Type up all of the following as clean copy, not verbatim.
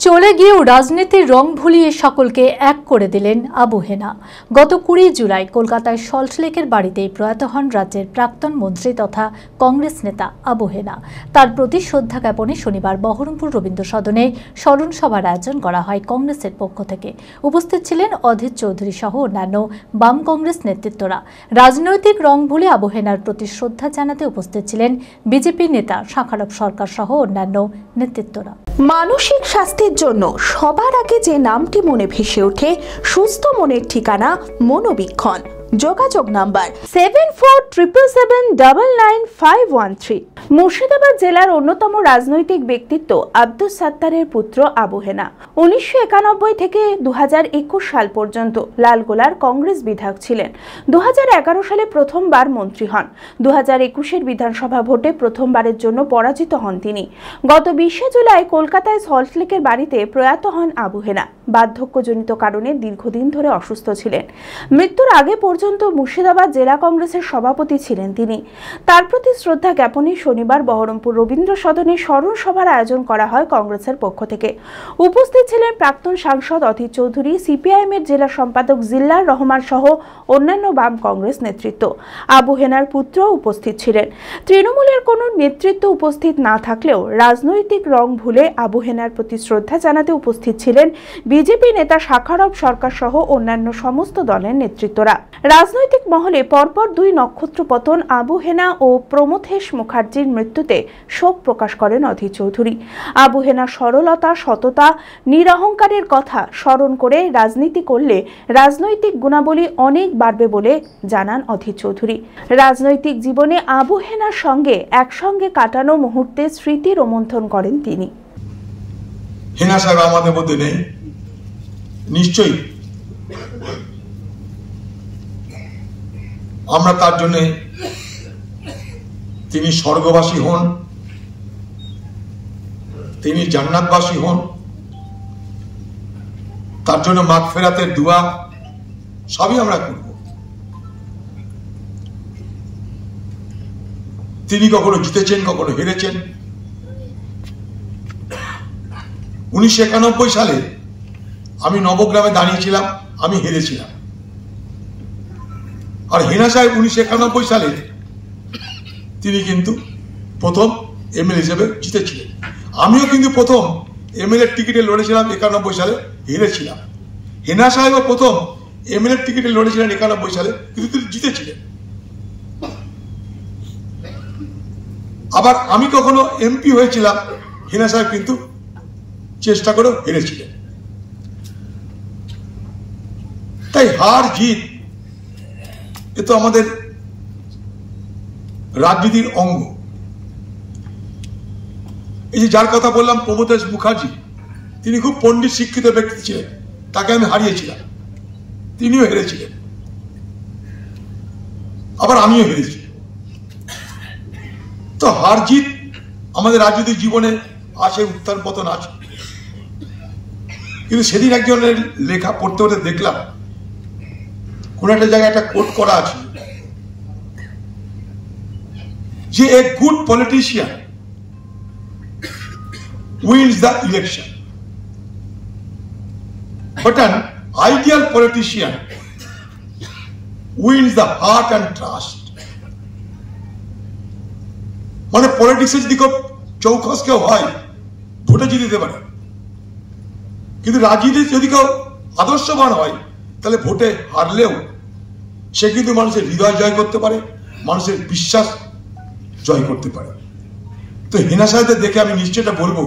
চলে গিয়েও রাজনীতির রং ভুলিয়ে সকলকে এক করে দিলেন আবু হেনা। গত 20 জুলাই কলকাতায় সল্টলেকের বাড়িতেই প্রয়াত হন রাজ্যের প্রাক্তন মন্ত্রী তথা কংগ্রেস নেতা আবু হেনা। তার প্রতি শ্রদ্ধা জ্ঞাপনে শনিবার বহরমপুর রবীন্দ্র সদনে স্মরণ সভার আয়োজন করা হয় কংগ্রেসের পক্ষ থেকে। উপস্থিত ছিলেন অধীর চৌধুরী সহ অন্যান্য বাম কংগ্রেস নেতৃত্বরা। রাজনৈতিক রং ভুলে আবু হেনার প্রতি শ্রদ্ধা জানাতে উপস্থিত ছিলেন বিজেপি নেতা শাখারব সরকার সহ অন্যান্য নেতৃত্বরা। মানসিক স্বাস্থ্যের জন্য সবার আগে যে নামটি মনে ভেসে ওঠে, সুস্থ মনের ঠিকানা মনোবীক্ষণ। যোগাযোগ নাম্বার 7477799513। মুর্শিদাবাদ জেলার অন্যতম রাজনৈতিক ব্যক্তিত্ব আব্দুস সাত্তারের পুত্র আবু হেনা 1991 থেকে 2021 সাল পর্যন্ত লালগোলার কংগ্রেস বিধায়ক ছিলেন। 2011 সালে প্রথমবার মন্ত্রী হন। 2021-এর বিধানসভা ভোটে প্রথমবারের জন্য পরাজিত হন তিনি। গত 20 জুলাই কলকাতায় সল্টলেকের বাড়িতে প্রয়াত হন আবু হেনা। বার্ধক্যজনিত কারণে দীর্ঘদিন ধরে অসুস্থ ছিলেন। মৃত্যুর আগে পর্যন্ত মুর্শিদাবাদ জেলা কংগ্রেসের সভাপতি ছিলেন তিনি। তার প্রতি শ্রদ্ধা জ্ঞাপনে শনিবার বহরমপুর রবীন্দ্র সদনে স্মরণ সভার আয়োজন করা হয় কংগ্রেসের পক্ষ থেকে। উপস্থিত ছিলেন প্রাক্তন সাংসদ অধীর চৌধুরী, সিপিআইএমের জেলা সম্পাদক জিল্লার রহমান সহ অন্যান্য বাম কংগ্রেস নেতৃত্ব। আবু হেনার পুত্র উপস্থিত ছিলেন। তৃণমূলের কোনো নেতৃত্ব উপস্থিত না থাকলেও রাজনৈতিক রং ভুলে আবু হেনার প্রতি শ্রদ্ধা জানাতে উপস্থিত ছিলেন বিজেপি নেতা শাখারব সরকার সহ অন্যান্য সমস্ত দলের নেতৃত্বরা। রাজনৈতিক মহলে পরপর 2 নক্ষত্র পতন আবু হেনা ও প্রমথেশ মুখার্জির মৃত্যুতে শোক প্রকাশ করেন অধীর চৌধুরী। আবু হেনার সরলতা, সততা, নিরহংকারের কথা স্মরণ করে রাজনীতি করলে রাজনৈতিক গুণাবলী অনেক বাড়বে বলে জানান অধীর চৌধুরী। রাজনৈতিক জীবনে আবু হেনার সঙ্গে একসঙ্গে কাটানো মুহূর্তে স্মৃতি রোমন্থন করেন তিনি। হেনা সাহেব আমাদের মধ্যে নেই, নিশ্চয়ই আমরা তার জন্য তিনি স্বর্গবাসী হন, তিনি জান্নাতবাসী হন, তার জন্য মাগফিরাতের দোয়া সবই আমরা করব। তিনি কখনো জিতেছেন, কখনো হেরেছেন। 1991 সালে আমি নবগ্রামে দাঁড়িয়েছিলাম, আমি হেরেছিলাম। আর হেনা সাহেব 1991 সালে তিনি কিন্তু প্রথম এমএলএ হিসেবে জিতেছিলেন। আমিও কিন্তু প্রথম এমএলএ টিকিটে লড়েছিলাম 91 সালে, হেরেছিলাম। হেনা সাহেবও প্রথম এমএলএ টিকিটে লড়েছিলেন 91 সালে, কিন্তু তিনি জিতেছিলেন। আবার আমি কখনো এমপি হয়েছিলাম, হেনা সাহেব কিন্তু চেষ্টা করে হেরেছিলেন। তাই হার জিত এ তো আমাদের রাজনীতির অঙ্গ। এই যে যার কথা বললাম প্রমথেশ মুখার্জি, তিনি খুব পণ্ডিত শিক্ষিত ব্যক্তি ছিলেন, তাকে আমি হারিয়েছিলাম, তিনিও হেরেছিলেন, আবার আমিও হেরেছি। তো হার জিত আমাদের রাজনৈতিক জীবনে আছে, উত্থান পতন আছে। কিন্তু সেদিন একজনের লেখা পড়তে পড়তে দেখলাম কোন একটা জায়গায় একটা কোট করা আছে যে a good politician wins the election, but an ideal politician wins the heart and trust. মানে পলিটিক্সে যদি কেউ চৌখস কেউ হয়, ভোটে জিতে দিতে পারে, কিন্তু রাজনীতি যদি কেউ আদর্শবান হয়, তাহলে ভোটে হারলেও সে কিন্তু মানুষের হৃদয় জয় করতে পারে, মানুষের বিশ্বাস জয় করতে পারে। তো হেনা সাহেবদের দেখে আমি নিশ্চয়টা বলবো,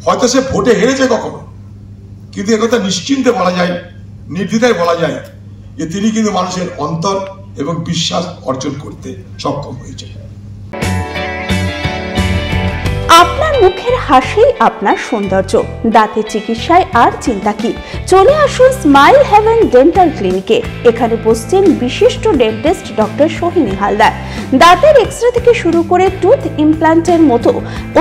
হয়তো সে ভোটে হেরেছে কখনো, কিন্তু একথা নিশ্চিন্তে বলা যায়, নির্দ্বিধায় বলা যায় যে তিনি কিন্তু মানুষের অন্তর এবং বিশ্বাস অর্জন করতে সক্ষম হয়েছে। আপনার মুখের হাসি আপনার সৌন্দর্য, দাঁতের চিকিৎসায় আর চিন্তা কি? চলে আসুন স্মাইল হেভেন ডেন্টাল ক্লিনিকে। এখানে বসছেন বিশিষ্ট ডেন্টিস্ট ডক্টর সোহিনী হালদার। দাঁতের এক্সরে থেকে শুরু করে টুথ ইমপ্ল্যান্টের মতো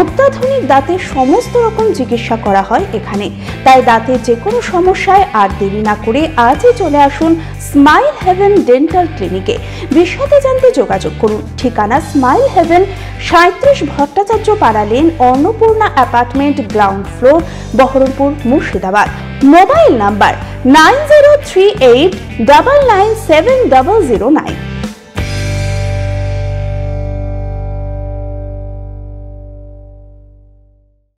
অত্যাধুনিক দাঁতের সমস্ত রকম চিকিৎসা করা হয় এখানে। তাই দাঁতের যে কোনো সমস্যায় আর দেরি না করে আজই চলে আসুন স্মাইল হেভেন ডেন্টাল ক্লিনিকে। বিশদে জানতে যোগাযোগ করুন। ঠিকানা স্মাইল হেভেন 37 ভট্টাচার্য পাড়া lane, Annapurna apartment, ground floor, Baharampur, Murshidabad. Mobile number 9038997009।